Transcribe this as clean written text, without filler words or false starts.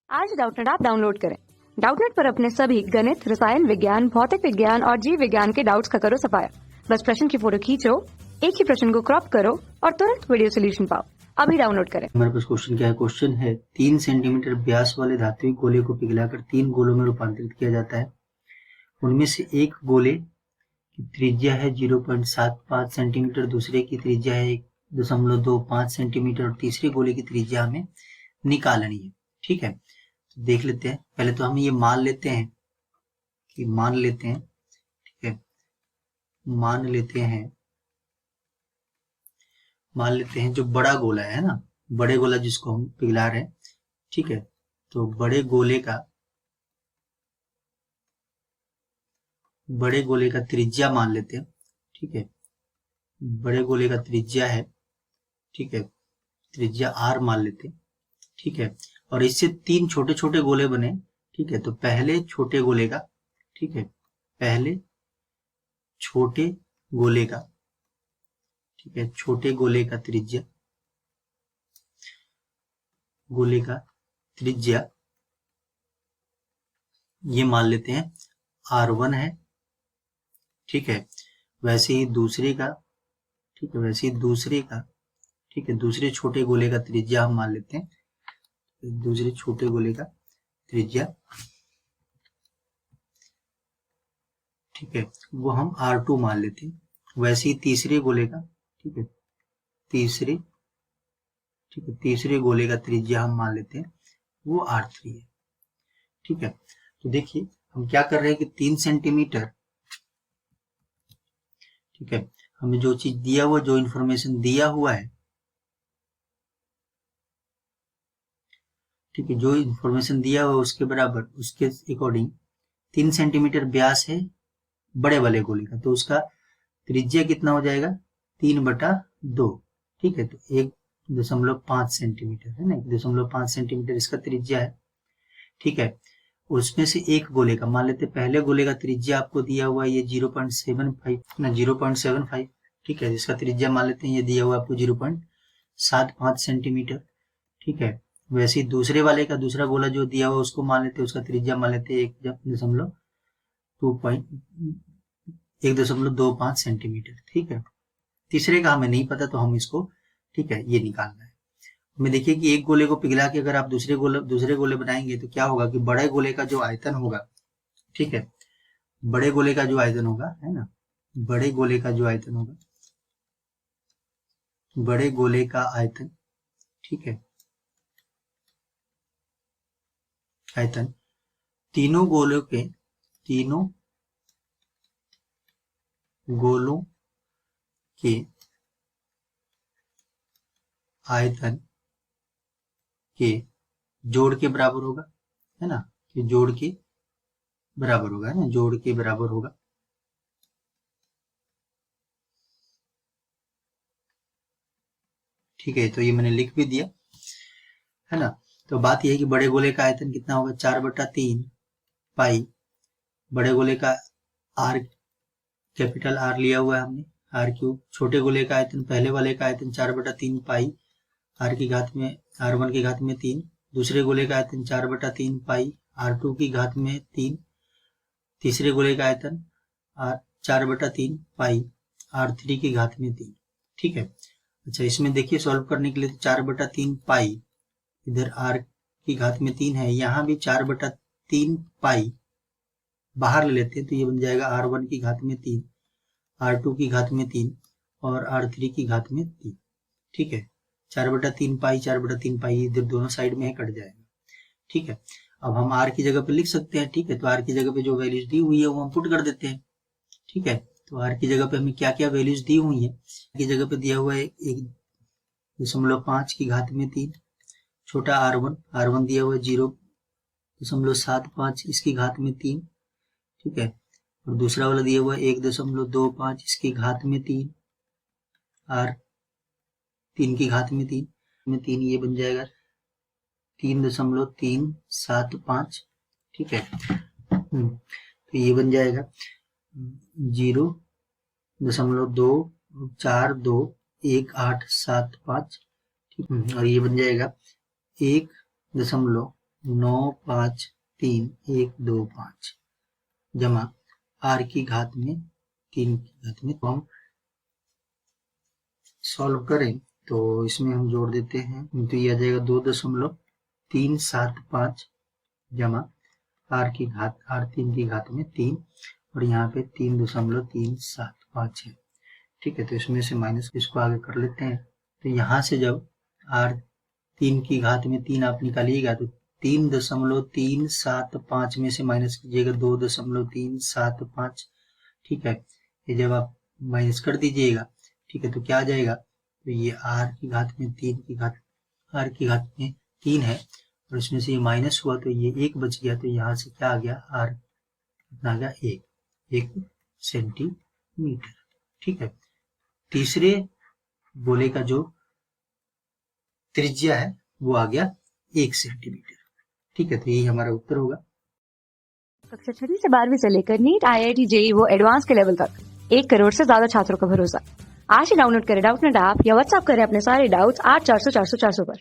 आज Doubtnut app download करें। Doubtnut पर अपने सभी गणित, रसायन विज्ञान, भौतिक विज्ञान और जीव विज्ञान के डाउट्स का करो सफाया। बस प्रश्न की फोटो खींचो, एक ही प्रश्न को क्रॉप करो और तुरंत वीडियो सोल्यूशन पाओ। अभी डाउनलोड करें। हमारे पास क्वेश्चन क्या है? क्वेश्चन है 3 सेंटीमीटर व्यास वाले धात्विक गोले को पिघलाकर 3 गोलों में रूपांतरित किया जाता है। उनमें से एक गोले की त्रिज्या है 0.75 सेंटीमीटर, दूसरे की त्रिज्या है 1.25 सेंटीमीटर और तीसरे गोले की त्रिज्या हमें निकालनी है। ठीक है, तो देख लेते हैं। पहले तो हम ये मान लेते हैं ठीक है, मान लेते हैं जो बड़ा गोला है ना, बड़े गोला जिसको हम पिघला रहे हैं। ठीक है, तो बड़े गोले का त्रिज्या मान लेते हैं। ठीक है, बड़े गोले का त्रिज्या है, ठीक है, त्रिज्या r मान लेते हैं। ठीक है, और इससे 3 छोटे छोटे गोले बने। ठीक है, तो पहले छोटे गोले का, ठीक है, पहले छोटे गोले का, ठीक है, छोटे गोले का त्रिज्या ये मान लेते हैं r1 है। ठीक है, वैसे ही दूसरे का, ठीक है, ठीक है, दूसरे छोटे गोले का त्रिज्या हम मान लेते हैं, दूसरे छोटे गोले का त्रिज्या, ठीक है, वो हम r2 मान लेते हैं। वैसे ही तीसरे गोले का, ठीक है, तीसरे गोले का त्रिज्या हम मान लेते हैं, वो r3 है। ठीक है, तो देखिए हम क्या कर रहे हैं कि 3 सेंटीमीटर, ठीक है, हमें जो चीज दिया हुआ, जो इंफॉर्मेशन दिया हुआ है, ठीक है, जो इंफॉर्मेशन दिया हुआ है उसके बराबर, उसके अकॉर्डिंग 3 सेंटीमीटर व्यास है बड़े वाले गोले का, तो उसका त्रिज्या कितना हो जाएगा? 3/2। ठीक है, तो 1.5 सेंटीमीटर है ना, 1.5 सेंटीमीटर इसका त्रिज्या है। ठीक है, उसमें से एक गोले का मान लेते, पहले गोले का त्रिज्या आपको दिया हुआ है ये 0.75, ठीक है, जिसका त्रिज्या मान लेते हैं ये दिया हुआ आपको 0.75 सेंटीमीटर। ठीक है, वैसे ही दूसरे वाले का, दूसरा गोला जो दिया हुआ उसको मान लेते हैं, उसका त्रिज्या मान लेते हैं 1.25 सेंटीमीटर। ठीक है, तीसरे का हमें नहीं पता तो हम इसको, ठीक है, ये निकालना है हमें। देखिए कि एक गोले को पिघला के अगर आप दूसरे गोले बनाएंगे तो क्या होगा कि बड़े गोले का जो आयतन होगा, ठीक है, बड़े गोले का जो आयतन होगा, है ना, बड़े गोले का जो आयतन होगा, बड़े गोले का आयतन, ठीक है, आयतन तीनों गोलों के आयतन के जोड़ के बराबर होगा, है ना, कि जोड़ के बराबर होगा, है ना, जोड़ के बराबर होगा। ठीक है, तो ये मैंने लिख भी दिया, है ना। तो बात यह है कि बड़े गोले का आयतन कितना होगा? 4/3 पाई, बड़े गोले का आर, कैपिटल आर लिया हुआ है हमने, r3। छोटे गोले का आयतन, पहले वाले का आयतन 4/3 पाई r की घात में, r1 की घात में 3, दूसरे गोले का आयतन 4/3 पाई r2 की घात में 3, तीसरे गोले का आयतन 4/3 पाई r3 की घात में 3। ठीक है, अच्छा इसमें देखिए सॉल्व करने के लिए तो 4/3 पाई, इधर r की घात में 3 है, यहाँ भी 4/3 पाई बाहर ले लेते हैं तो ये बन जाएगा r1 की घात में 3, r2 की घात में 3 और r3 की घात में 3। ठीक है, 4/3 पाई, 4/3 पाई इधर दोनों साइड में है, कट जाएगा। ठीक है, अब हम r की जगह पे लिख सकते हैं। ठीक है, तो r की जगह पे जो वैल्यूज दी हुई है वो हम पुट कर देते हैं। ठीक है, तो r की जगह पे हमें क्या क्या वैल्यूज दी हुई है? की जगह पे दिया हुआ है 1.5 की घात में 3, छोटा r1 दिया हुआ है 0.75 इसकी घात में 3। ठीक है, और दूसरा वाला दिया हुआ है 1.25 इसकी घात में 3, r3 की घात में 3, ये बन जाएगा 3.375। ठीक है, तो ये बन जाएगा 0.2421875। ठीक, और ये बन जाएगा 1.75 953,125 जमा r की घात में 3 की घात में। तो हम सॉल्व करें तो इसमें हम जोड़ देते हैं, तो ये आ जाएगा 2.375 जमा r की घात r3 की घात में 3 और यहाँ पे 3.375 है। ठीक है, तो इसमें से माइनस इसको आगे कर लेते हैं। तो यहाँ से जब r3 की घात में 3 आप निकालिएगा तो 3.375 में से माइनस कीजिएगा 2.375। ठीक है, ये जब आप माइनस कर दीजिएगा, ठीक है, तो क्या आ जाएगा, तो ये r की घात में 3 की घात r की घात में 3 है और इसमें से ये माइनस हुआ तो ये 1 बच गया। तो यहाँ से क्या आ गया, r कितना आ गया, 1 सेंटीमीटर। ठीक है, तीसरे गोले का जो त्रिज्या है वो आ गया 1 सेंटीमीटर। ठीक है, तो यही हमारा उत्तर होगा। कक्षा 6वीं से 12वीं से लेकर नीट, IIT, JEE वो एडवांस के लेवल तक 1 करोड़ से ज्यादा छात्रों का भरोसा। आज ही डाउनलोड करें डाउटनेट ऐप या व्हाट्सएप करें अपने सारे डाउट्स 8400 400 400 पर।